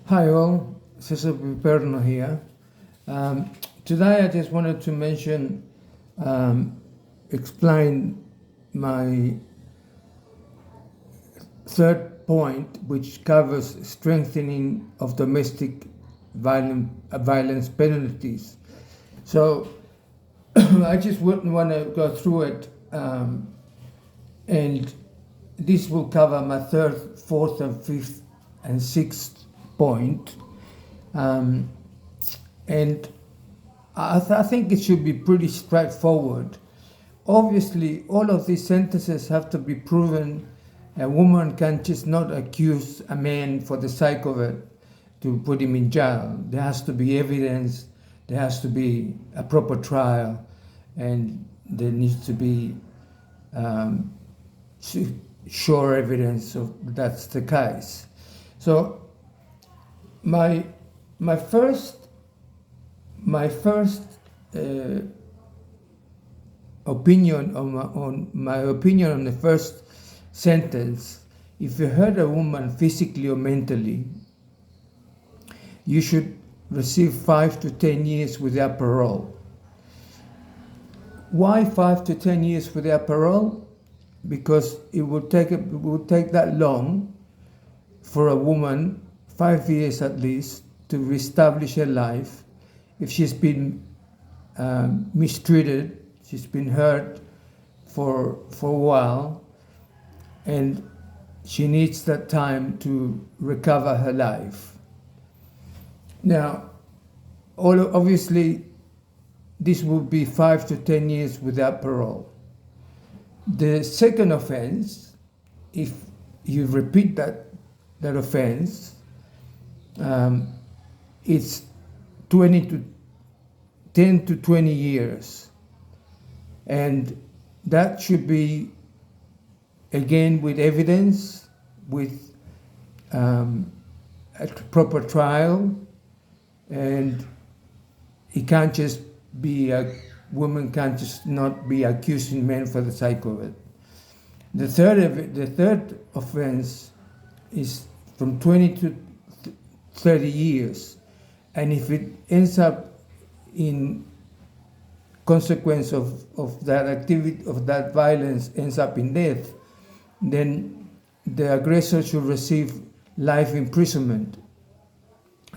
Hi all, cesar piperno here. Today I just wanted to mention, explain my third point, which covers strengthening of domestic violence penalties. So I just wouldn't want to go through it, and this will cover my third, fourth, and fifth, and sixth point. And I think it should be pretty straightforward. Obviously, all of these sentences have to be proven. A woman can just not accuse a man for the sake of it to put him in jail. There has to be evidence, there has to be a proper trial, and there needs to be sure evidence of that's the case. So my first opinion on my opinion on the first sentence: if you hurt a woman physically or mentally, you should receive 5 to 10 years without parole. Why 5 to 10 years without parole? Because it would take that long for a woman, 5 years at least, to reestablish her life. If she's been mistreated, she's been hurt for a while, and she needs that time to recover her life. Now, obviously, this would be 5 to 10 years without parole. The second offense, if you repeat that offense, it's 10 to 20 years. And that should be, again, with evidence, with a proper trial, and it can't just be a woman can't just not be accusing men for the sake of it. The third offense is from 20 to 30 years, and if it ends up in consequence of that activity, of that violence, ends up in death, then the aggressor should receive life imprisonment.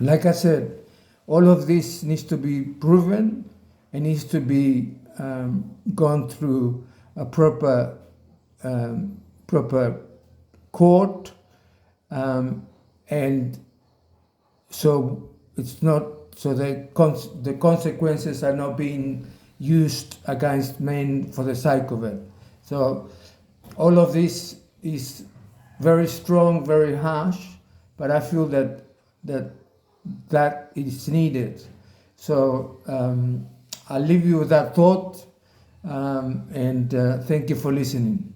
Like I said, all of this needs to be proven and needs to be gone through a proper court, and so it's not so the consequences are not being used against men for the sake of it. So all of this is very strong, very harsh, but I feel that is needed. So I'll leave you with that thought, and thank you for listening.